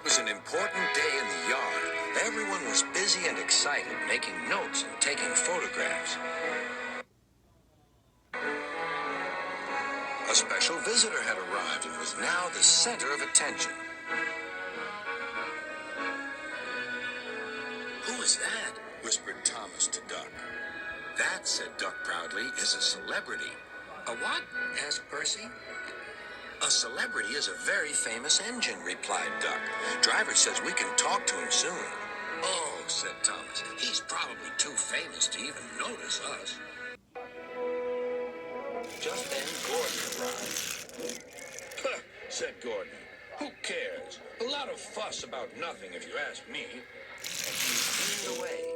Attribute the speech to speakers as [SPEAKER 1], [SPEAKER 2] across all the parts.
[SPEAKER 1] It was an important day in the yard. Everyone was busy and excited, making notes and taking photographs. A special visitor had arrived and was now the center of attention. "Who is that?" whispered Thomas to Duck. "That," said Duck proudly, "is a celebrity." "A what?" asked Percy. "A celebrity is a very famous engine," replied Duck. "Driver says we can talk to him soon." "Oh," said Thomas, "he's probably too famous to even notice us." Just then Gordon arrived. "Huh," said Gordon. "Who cares? A lot of fuss about nothing, if you ask me." And he leaned away.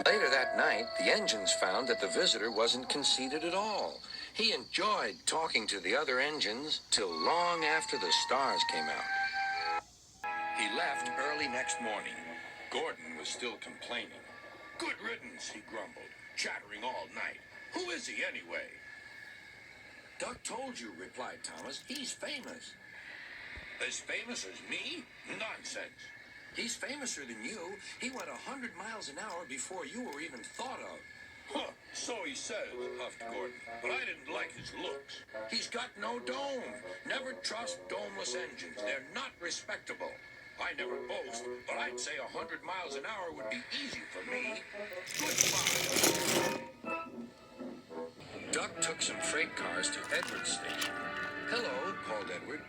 [SPEAKER 1] Later that night, the engines found that the visitor wasn't conceited at all. He enjoyed talking to the other engines till long after the stars came out. He left early next morning. Gordon was still complaining. "Good riddance," he grumbled, "chattering all night. Who is he anyway?" "Duck told you," replied Thomas. "He's famous." "As famous as me? Nonsense." "He's famouser than you. He went 100 miles an hour before you were even thought of." "Huh, so he says," huffed Gordon, "but I didn't like his looks." "He's got no dome. Never trust domeless engines. They're not respectable. I never boast, but I'd say 100 miles an hour would be easy for me. Goodbye." Duck took some freight cars to Edward's station. "Hello," called Edward.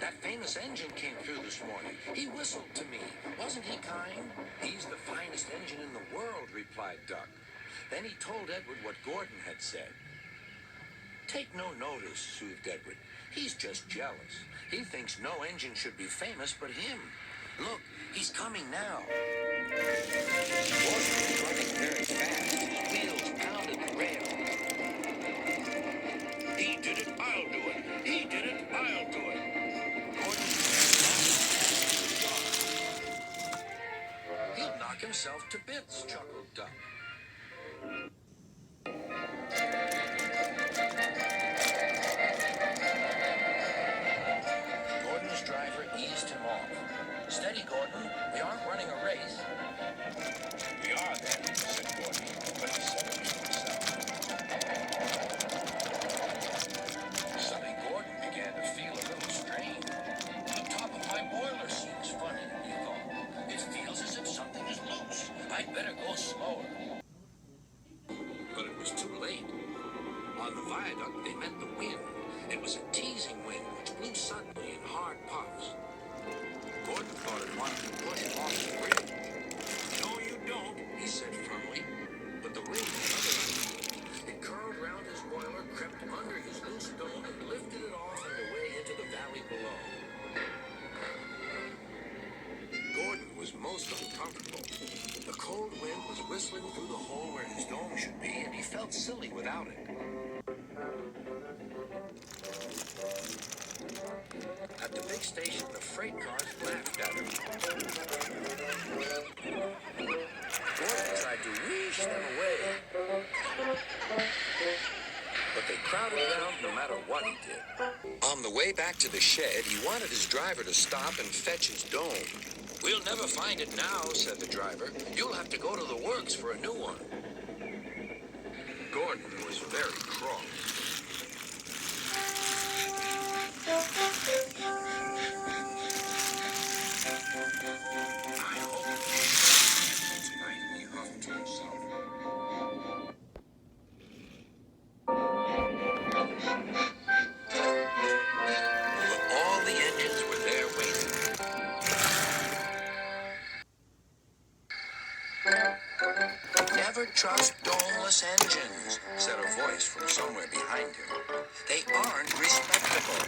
[SPEAKER 1] "That famous engine came through this morning. He whistled to me. Wasn't he kind?" "He's the finest engine in the world," replied Duck. Then he told Edward what Gordon had said. "Take no notice," soothed Edward. "He's just jealous. He thinks no engine should be famous but him. Look, he's coming now." Gordon was running very fast. His wheels pounded the rail. "He did it, I'll do it. He did it, I'll do it." "He'll knock himself to bits," chuckled Duck. Gordon's driver eased him off. "Steady, Gordon. We aren't running a race." "We are, then," said Gordon, but he said it to himself. Suddenly Gordon began to feel a little strain. "The top of my boiler seems funny," he thought. "It feels as if something is loose. I'd better go slower." But it was too late. On the viaduct, they met the wind. It was a teasing wind which blew suddenly in hard puffs. Gordon thought it wanted to push him off the bridge. "No, you don't," he said firmly. But the wind had other ideas. It curled round his boiler, crept under his loose dome, and lifted it off and away into the valley below. Gordon was most uncomfortable. The cold wind was whistling through the hole where his dome should be, and he felt silly without it. At the big station, the freight cars laughed at him. Gordon tried to whoosh them away, but they crowded around no matter what he did. On the way back to the shed, he wanted his driver to stop and fetch his dome. "We'll never find it now," said the driver. "You'll have to go to the works for a new one." Gordon was very cross. "I hope tonight," he huffed to himself. But all the engines were there waiting. "Never trust domeless engines," said a voice from somewhere behind him. "They aren't respectable."